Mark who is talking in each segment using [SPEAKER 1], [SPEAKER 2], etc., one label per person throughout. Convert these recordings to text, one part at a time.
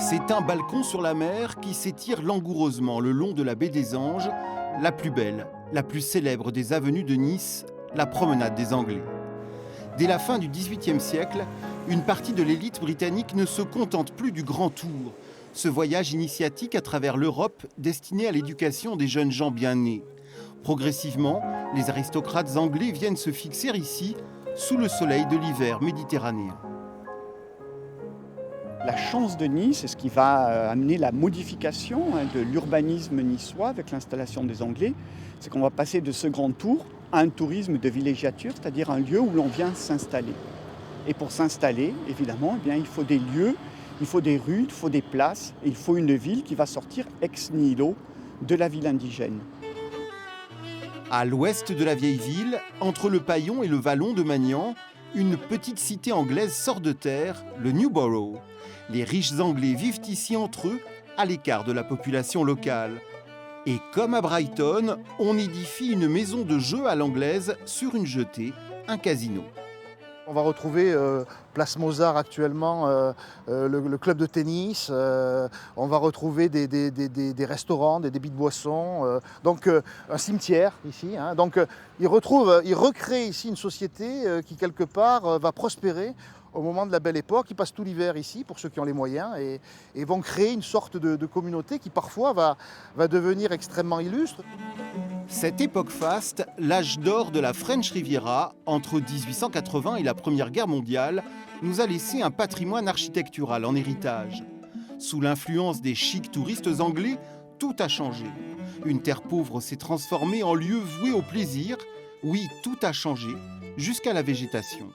[SPEAKER 1] C'est un balcon sur la mer qui s'étire langoureusement le long de la baie des Anges, la plus belle, la plus célèbre des avenues de Nice, la promenade des Anglais. Dès la fin du XVIIIe siècle, une partie de l'élite britannique ne se contente plus du Grand Tour, ce voyage initiatique à travers l'Europe destiné à l'éducation des jeunes gens bien nés. Progressivement, les aristocrates anglais viennent se fixer ici, sous le soleil de l'hiver méditerranéen.
[SPEAKER 2] La chance de Nice, c'est ce qui va amener la modification de l'urbanisme niçois avec l'installation des Anglais, c'est qu'on va passer de ce grand tour à un tourisme de villégiature, c'est-à-dire un lieu où l'on vient s'installer. Et pour s'installer, évidemment, eh bien, il faut des lieux, il faut des rues, il faut des places, et il faut une ville qui va sortir ex nihilo de la ville indigène.
[SPEAKER 1] À l'ouest de la vieille ville, entre le Paillon et le Vallon de Magnan, une petite cité anglaise sort de terre, le Newborough. Les riches Anglais vivent ici entre eux, à l'écart de la population locale. Et comme à Brighton, on édifie une maison de jeu à l'anglaise sur une jetée, un casino.
[SPEAKER 3] On va retrouver Place Mozart actuellement, le club de tennis, on va retrouver des restaurants, des débits de boissons, donc un cimetière ici. Hein. Donc il recrée ici une société qui quelque part va prospérer au moment de la belle époque. Ils passent tout l'hiver ici pour ceux qui ont les moyens et vont créer une sorte de communauté qui parfois va devenir extrêmement illustre.
[SPEAKER 1] Cette époque faste, l'âge d'or de la French Riviera, entre 1880 et la Première Guerre mondiale, nous a laissé un patrimoine architectural en héritage. Sous l'influence des chics touristes anglais, tout a changé. Une terre pauvre s'est transformée en lieu voué au plaisir. Oui, tout a changé, jusqu'à la végétation.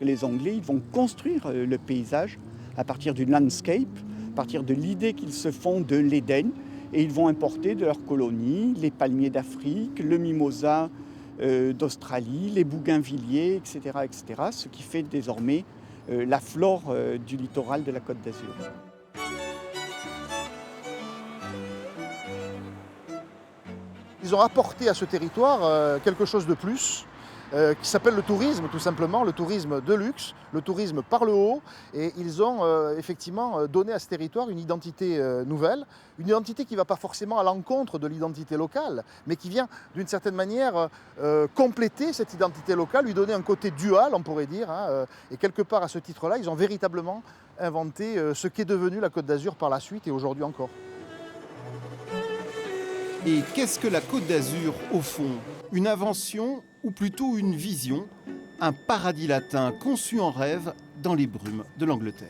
[SPEAKER 2] Les Anglais ils vont construire le paysage à partir du landscape, à partir de l'idée qu'ils se font de l'Éden. Et ils vont importer de leurs colonies les palmiers d'Afrique, le mimosa d'Australie, les bougainvilliers, etc., etc., ce qui fait désormais la flore du littoral de la Côte d'Azur.
[SPEAKER 3] Ils ont apporté à ce territoire quelque chose de plus, qui s'appelle le tourisme, tout simplement, le tourisme de luxe, le tourisme par le haut. Et ils ont effectivement donné à ce territoire une identité nouvelle, une identité qui ne va pas forcément à l'encontre de l'identité locale, mais qui vient d'une certaine manière compléter cette identité locale, lui donner un côté dual, on pourrait dire. Hein, et quelque part, à ce titre-là, ils ont véritablement inventé ce qu'est devenu la Côte d'Azur par la suite et aujourd'hui encore.
[SPEAKER 1] Et qu'est-ce que la Côte d'Azur, au fond? Une invention ou plutôt une vision? Un paradis latin conçu en rêve dans les brumes de l'Angleterre.